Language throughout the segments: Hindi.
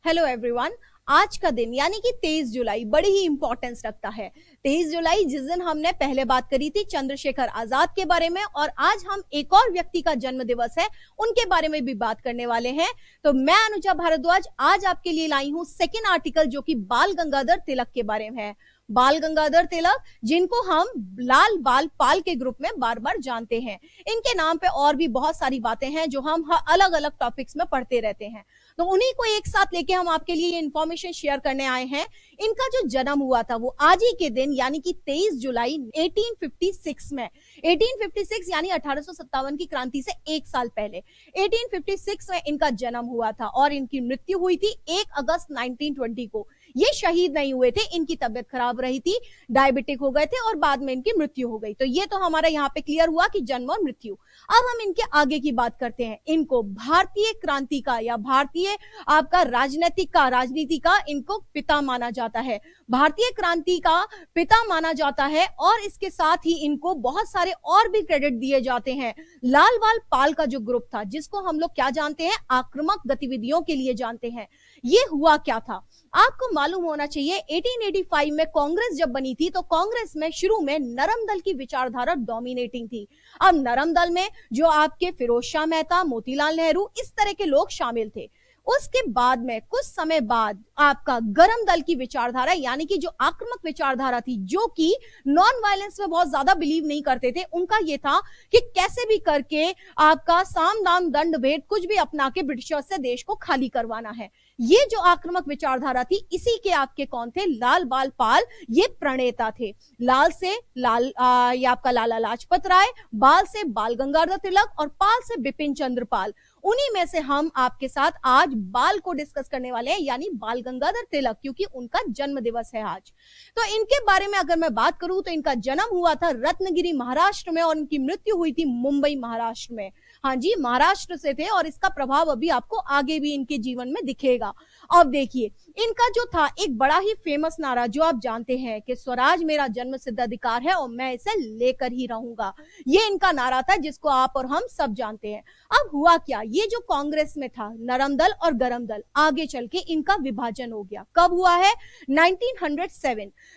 Hello everyone. आज का दिन यानी कि 23 जुलाई बड़ी ही इंपॉर्टेंस रखता है। 23 जुलाई जिस दिन हमने पहले बात करी थी चंद्रशेखर आजाद के बारे में, और आज हम एक और व्यक्ति का जन्म दिवस है उनके बारे में भी बात करने वाले हैं। तो मैं अनुजा भारद्वाज आज आपके लिए लाई हूं सेकेंड आर्टिकल, जो कि बाल गंगाधर तिलक के बारे में है। बाल गंगाधर तिलक, जिनको हम लाल बाल पाल के ग्रुप में बार बार जानते हैं। इनके नाम पे और भी बहुत सारी बातें हैं जो हम अलग अलग टॉपिक्स में पढ़ते रहते हैं, तो उन्हीं को एक साथ लेके हम आपके लिए ये इंफॉर्मेशन शेयर करने आए हैं। इनका जो जन्म हुआ था वो आज ही के दिन यानी कि 23 जुलाई 1856 में, 1856 यानी 1857 की क्रांति से एक साल पहले 1856 में इनका जन्म हुआ था, और इनकी मृत्यु हुई थी 1 अगस्त 1920 को। ये शहीद नहीं हुए थे, इनकी तबियत खराब रही थी, डायबिटिक हो गए थे और बाद में इनकी मृत्यु हो गई। तो ये तो हमारा यहाँ पे क्लियर हुआ कि जन्म और मृत्यु। अब हम इनके आगे की बात करते हैं। इनको भारतीय क्रांति का या भारतीय आपका राजनीति का इनको पिता माना जाता है, भारतीय क्रांति का पिता माना जाता है। और इसके साथ ही इनको बहुत सारे और भी क्रेडिट दिए जाते हैं। लाल बाल पाल का जो ग्रुप था, जिसको हम लोग क्या जानते हैं, आक्रामक गतिविधियों के लिए जानते हैं। ये हुआ क्या था आपको मालूम होना चाहिए। 1885 में कांग्रेस जब बनी थी तो कांग्रेस में शुरू में नरम दल की विचारधारा डोमिनेटिंग थी। अब नरम दल में जो आपके फिरोज शाह मेहता, मोतीलाल नेहरू, इस तरह के लोग शामिल थे। उसके बाद में कुछ समय बाद आपका गरम दल की विचारधारा यानी कि जो आक्रामक विचारधारा थी, जो कि नॉन वायलेंस में बहुत ज्यादा बिलीव नहीं करते थे, उनका ये था कि कैसे भी करके आपका साम दाम दंड भेद कुछ भी अपना के ब्रिटिशर्स से देश को खाली करवाना है। ये जो आक्रामक विचारधारा थी, इसी के आपके कौन थे, लाल बाल पाल, ये प्रणेता थे। लाल से ये आपका लाला लाजपत राय, बाल से बाल गंगाधर तिलक और पाल से बिपिन चंद्र पाल। उन्हीं में से हम आपके साथ आज बाल को डिस्कस करने वाले हैं, यानी बाल गंगाधर तिलक, क्योंकि उनका जन्म दिवस है आज। तो इनके बारे में अगर मैं बात करूं तो इनका जन्म हुआ था रत्नगिरी महाराष्ट्र में और इनकी मृत्यु हुई थी मुंबई महाराष्ट्र में। हाँ जी, महाराष्ट्र से थे और इसका प्रभाव अभी आपको आगे भी इनके जीवन में दिखेगा। अब देखिए, इनका जो था एक बड़ा ही फेमस नारा जो आप जानते हैं कि स्वराज मेरा जन्म सिद्ध अधिकार है और मैं इसे लेकर ही रहूंगा। ये इनका नारा था जिसको आप और हम सब जानते हैं। अब हुआ क्या, ये जो कांग्रेस में था नरम दल और गरम दल, आगे चल के इनका विभाजन हो गया। कब हुआ है,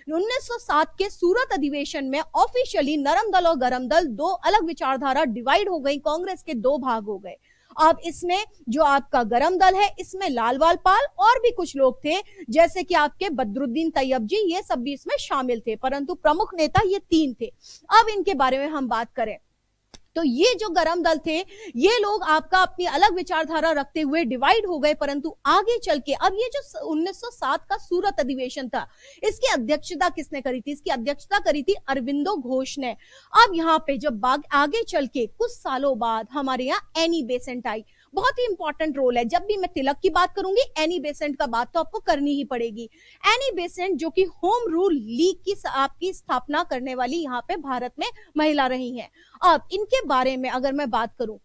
1907 के सूरत अधिवेशन में ऑफिशियली नरम दल और गरम दल दो अलग विचारधारा डिवाइड हो गई, कांग्रेस के दो भाग हो गए। अब इसमें जो आपका गरम दल है, इसमें लाल बाल पाल और भी कुछ लोग थे, जैसे कि आपके बदरुद्दीन तैयब जी, ये सब भी इसमें शामिल थे, परंतु प्रमुख नेता ये तीन थे। अब इनके बारे में हम बात करें तो ये जो गरम दल थे, ये लोग आपका अपनी अलग विचारधारा रखते हुए डिवाइड हो गए, परंतु आगे चल के अब ये जो 1907 का सूरत अधिवेशन था, इसकी अध्यक्षता किसने करी थी, इसकी अध्यक्षता करी थी अरविंदो घोष ने। अब यहाँ पे जब आगे चल के कुछ सालों बाद हमारे यहाँ एनी बेसेंट आई, बहुत ही इंपॉर्टेंट रोल है। जब भी मैं तिलक की बात करूंगी, एनी बेसेंट का बात तो आपको करनी ही पड़ेगी। एनी बेसेंट जो कि होम रूल लीग की आपकी स्थापना करने वाली यहाँ पे भारत में महिला रही हैं। अब इनके बारे में अगर मैं बात करूं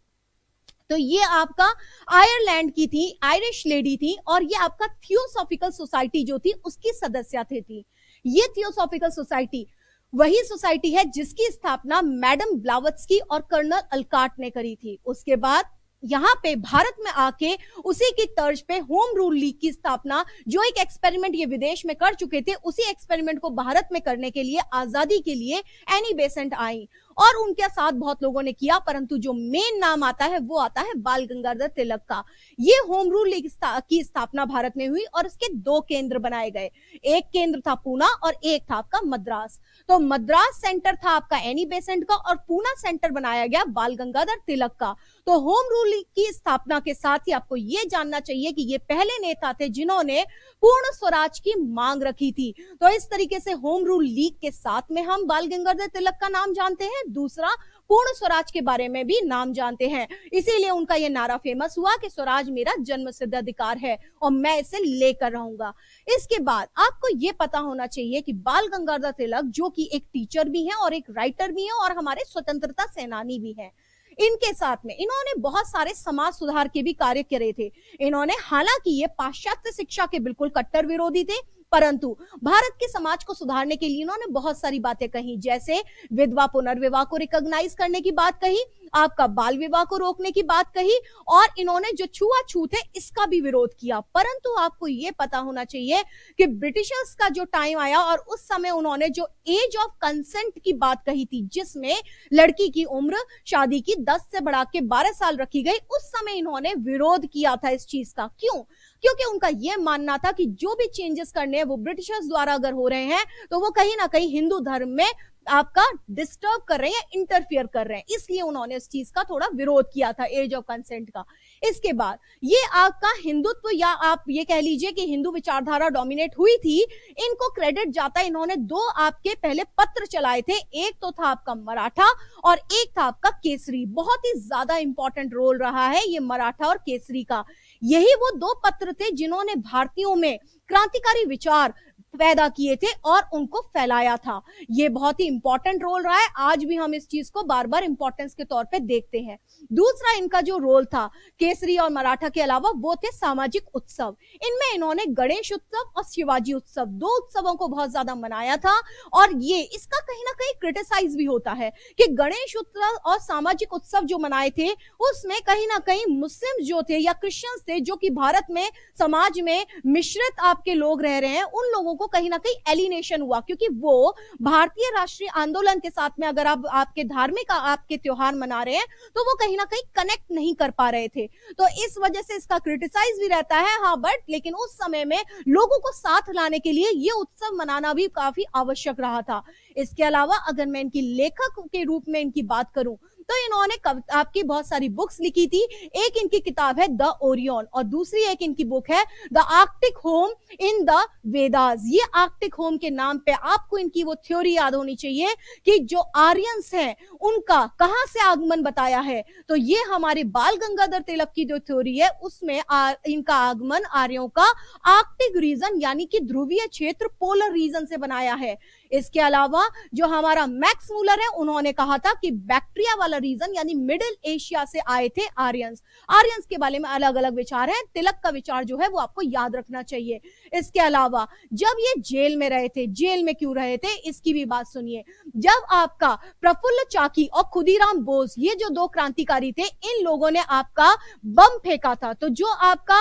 तो ये आपका आयरलैंड की थी, आयरिश लेडी थी, और ये आपका थियोसॉफिकल सोसाइटी जो थी उसकी सदस्य थी। ये थियोसॉफिकल सोसाइटी वही सोसाइटी है जिसकी स्थापना मैडम ब्लावत्स्की और कर्नल अलकाट ने करी थी। उसके बाद यहाँ पे भारत में आके उसी की तर्ज पे होम रूल लीग की स्थापना, जो एक एक्सपेरिमेंट ये विदेश में कर चुके थे, उसी एक्सपेरिमेंट को भारत में करने के लिए, आजादी के लिए एनी बेसेंट आई और उनके साथ बहुत लोगों ने किया, परंतु जो मेन नाम आता है वो आता है बाल गंगाधर तिलक का। ये होम रूल लीग की स्थापना भारत में हुई और इसके दो केंद्र बनाए गए। एक केंद्र था पूना और एक था आपका मद्रास। तो मद्रास सेंटर था आपका एनी बेसेंट का और पूना सेंटर बनाया गया बाल गंगाधर तिलक का। तो होम रूल लीग की स्थापना के साथ ही आपको ये जानना चाहिए कि ये पहले नेता थे जिन्होंने पूर्ण स्वराज की मांग रखी थी। तो इस तरीके से होम रूल लीग के साथ में हम बाल गंगाधर तिलक का नाम जानते हैं, दूसरा पूर्ण स्वराज के बारे में भी नाम जानते हैं। इसीलिए उनका यह नारा फेमस हुआ कि स्वराज मेरा जन्म सिद्ध अधिकार है और मैं इसे लेकर रहूंगा। इसके बाद आपको यह पता होना चाहिए कि बाल गंगाधर तिलक जो कि एक टीचर भी हैं और एक राइटर भी हैं और हमारे स्वतंत्रता सेनानी भी हैं। इनके साथ में इन्होंने बहुत सारे समाज सुधार के भी कार्य करे थे। इन्होंने, हालांकि ये पाश्चात्य शिक्षा के बिल्कुल कट्टर विरोधी थे, परंतु भारत के समाज को सुधारने के लिए इन्होंने बहुत सारी बातें कही, जैसे विधवा पुनर्विवाह को रिकॉग्नाइज करने की बात कही, आपका बाल विवाह को रोकने की बात कही, और इन्होंने जो छुआछूत है इसका भी विरोध किया। परंतु आपको यह पता होना चाहिए कि ब्रिटिशर्स का जो टाइम आया और उस समय उन्होंने जो एज ऑफ कंसेंट की बात कही थी, जिसमें लड़की की उम्र शादी की 10 से बढ़ा के 12 साल रखी गई, उस समय इन्होंने विरोध किया था इस चीज का। क्यों? क्योंकि उनका यह मानना था कि जो भी चेंजेस करने हैं वो ब्रिटिशर्स द्वारा अगर हो रहे हैं तो वो कहीं ना कहीं हिंदू धर्म में आपका डिस्टर्ब कर रहे हैं, इंटरफियर कर रहे हैं, इसलिए उन्होंने इस चीज का थोड़ा विरोध किया था, एज ऑफ कंसेंट का। इसके बाद ये आपका हिंदुत्व, या आप ये कह लीजिए कि हिंदू विचारधारा डोमिनेट हुई थी, इनको क्रेडिट जाता है, इन्होंने 2 आपके पहले पत्र चलाए थे, एक तो था आपका मराठा और एक था आपका केसरी। बहुत ही ज्यादा इंपॉर्टेंट रोल रहा है ये मराठा और केसरी का। यही वो 2 पत्र थे जिन्होंने भारतीयों में क्रांतिकारी विचार पैदा किए थे और उनको फैलाया था। ये बहुत ही इंपॉर्टेंट रोल रहा है, आज भी हम इस चीज को बार बार इंपॉर्टेंस के तौर पे देखते हैं। दूसरा इनका जो रोल था केसरी और मराठा के अलावा, वो थे सामाजिक उत्सव। इनमें इन्होंने गणेश उत्सव और शिवाजी उत्सव, 2 उत्सवों को बहुत ज्यादा मनाया था, और ये इसका कहीं ना कहीं क्रिटिसाइज भी होता है कि गणेश उत्सव और सामाजिक उत्सव जो मनाए थे उसमें कहीं ना कहीं मुस्लिम जो थे या क्रिश्चियंस थे, जो कि भारत में समाज में मिश्रित आपके लोग रह रहे हैं, उन लोगों को कहीं ना कहीं एलिनेशन हुआ, क्योंकि वो भारतीय राष्ट्रीय आंदोलन के साथ में अगर आप आपके धार्मिक आपके त्योहार मना रहे हैं तो वो कहीं ना कहीं कनेक्ट नहीं कर पा रहे थे, तो इस वजह से इसका क्रिटिसाइज भी रहता है। हाँ, बट लेकिन उस समय में लोगों को साथ लाने के लिए ये उत्सव मनाना भी काफी आवश्यक रहा था। इसके अलावा अगर मैं इनकी लेखक के रूप में इनकी बात करूं तो इन्होंने आपकी बहुत सारी बुक्स लिखी थी। एक इनकी किताब है द ओरियन और दूसरी एक इनकी बुक है the Arctic home in the Vedas. ये आर्कटिक होम के नाम पे आपको इनकी वो थ्योरी याद होनी चाहिए कि जो आर्यंस हैं उनका कहां से आगमन बताया है, तो ये हमारे बाल गंगाधर तिलक की जो थ्योरी है उसमें इनका आगमन आर्यों का आर्कटिक रीजन यानी कि ध्रुवीय क्षेत्र पोलर रीजन से बनाया है। इसके अलावा जो हमारा मैक्स मूलर है उन्होंने कहा था कि बैक्टीरिया वाला रीजन यानी मिडिल एशिया से आए थे आर्यंस। आर्यंस के बारे में अलग अलग विचार है, तिलक का विचार जो है वो आपको याद रखना चाहिए। इसके अलावा जब ये जेल में रहे थे, जेल में क्यों रहे थे इसकी भी बात सुनिए। जब आपका प्रफुल्ल चाकी और खुदीराम बोस ये जो 2 क्रांतिकारी थे, इन लोगों ने आपका बम फेंका था, तो जो आपका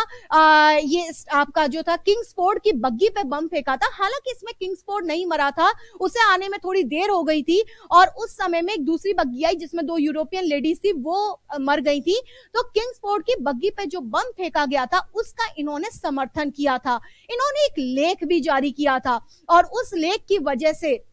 ये आपका जो था किंग्सफोर्ड की बग्गी पे बम फेंका था। हालांकि इसमें किंग्सफोर्ड नहीं मरा था, उसे आने में थोड़ी देर हो गई थी और उस समय में एक दूसरी बग्गी आई जिसमें 2 यूरोपियन लेडीज थी, वो मर गई थी। तो किंग्सफोर्ड की बग्गी पे जो बम फेंका गया था उसका इन्होंने समर्थन किया था। इन्होंने एक लेख भी जारी किया था और उस लेख की वजह से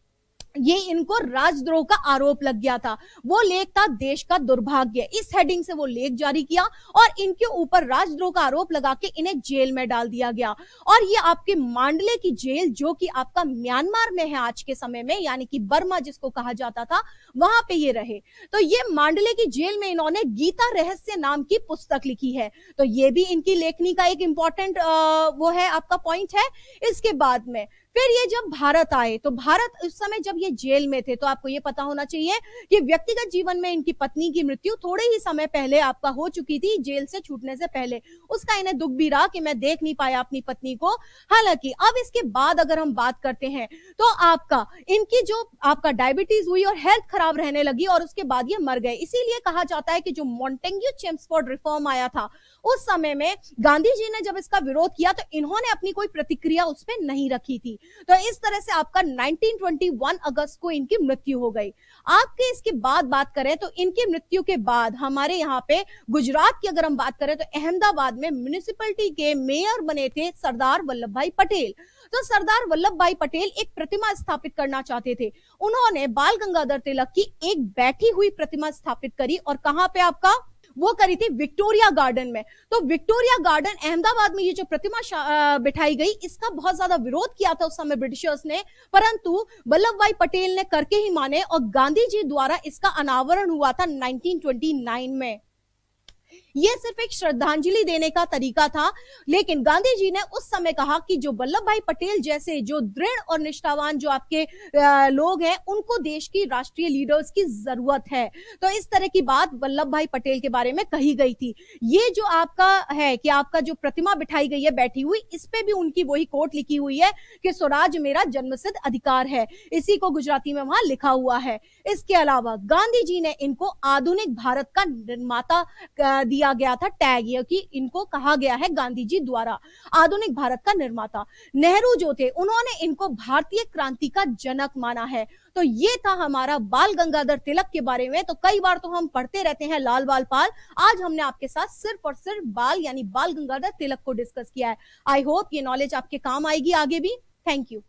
ये इनको राजद्रोह का आरोप लग गया था। वो लेख था देश का दुर्भाग्य, इस हेडिंग से वो लेख जारी किया और इनके ऊपर राजद्रोह का आरोप लगा के इन्हें जेल में डाल दिया गया। और ये आपके मांडले की जेल जो कि आपका म्यांमार में है आज के समय में, यानी कि बर्मा जिसको कहा जाता था, वहां पे ये रहे। तो ये मांडले की जेल में इन्होंने गीता रहस्य नाम की पुस्तक लिखी है, तो ये भी इनकी लेखनी का एक इंपॉर्टेंट वो है आपका पॉइंट है। इसके बाद में फिर ये जब भारत आए तो भारत उस समय जब ये जेल में थे तो आपको ये पता होना चाहिए कि व्यक्तिगत जीवन में इनकी पत्नी की मृत्यु थोड़े ही समय पहले आपका हो चुकी थी, जेल से छूटने से पहले। उसका इन्हें दुख भी रहा कि मैं देख नहीं पाया अपनी पत्नी को। हालांकि अब इसके बाद अगर हम बात करते हैं तो आपका इनकी जो आपका डायबिटीज हुई और हेल्थ खराब रहने लगी और उसके बाद ये मर गए। इसीलिए कहा जाता है कि जो मॉन्टेग्यू चेम्सफोर्ड रिफॉर्म आया था उस समय में गांधी जी ने जब इसका विरोध किया तो इन्होंने अपनी कोई प्रतिक्रिया उस पर नहीं रखी थी। तो इस तरह से आपका 1921 अगस्त को इनकी मृत्यु हो गई। आपके इसके बाद बात करें तो इनकी मृत्यु के बाद हमारे यहाँ पे गुजरात की अगर हम बात करें तो अहमदाबाद में म्युनिसिपैलिटी के मेयर बने थे सरदार वल्लभ भाई पटेल। तो सरदार वल्लभ भाई पटेल एक प्रतिमा स्थापित करना चाहते थे। उन्होंने बाल गंगाधर तिलक की एक बैठी हुई प्रतिमा स्थापित करी और कहां पे आपका वो करी थी विक्टोरिया गार्डन में। तो विक्टोरिया गार्डन अहमदाबाद में ये जो प्रतिमा बिठाई गई इसका बहुत ज्यादा विरोध किया था उस समय ब्रिटिशर्स ने, परंतु वल्लभ भाई पटेल ने करके ही माने और गांधी जी द्वारा इसका अनावरण हुआ था 1929 में। ये सिर्फ एक श्रद्धांजलि देने का तरीका था। लेकिन गांधी जी ने उस समय कहा कि जो वल्लभ भाई पटेल जैसे जो दृढ़ और निष्ठावान जो आपके लोग हैं, उनको देश की राष्ट्रीय लीडर्स की जरूरत है। तो इस तरह की बात वल्लभ भाई पटेल के बारे में कही गई थी। ये जो आपका है कि आपका जो प्रतिमा बिठाई गई है बैठी हुई, इस पे भी उनकी वही कोट लिखी हुई है कि स्वराज मेरा जन्मसिद्ध अधिकार है। इसी को गुजराती में वहां लिखा हुआ है। इसके अलावा गांधी जी ने इनको आधुनिक भारत का निर्माता दिया गया था टैग, ये कि इनको कहा गया है गांधी जी द्वारा आधुनिक भारत का निर्माता। नेहरू जो थे उन्होंने इनको भारतीय क्रांति का जनक माना है। तो ये था हमारा बाल गंगाधर तिलक के बारे में। तो कई बार तो हम पढ़ते रहते हैं लाल बाल पाल, आज हमने आपके साथ सिर्फ और सिर्फ बाल यानी बाल गंगाधर तिलक को डिस्कस किया है। आई होप ये नॉलेज आपके काम आएगी आगे भी। Thank you.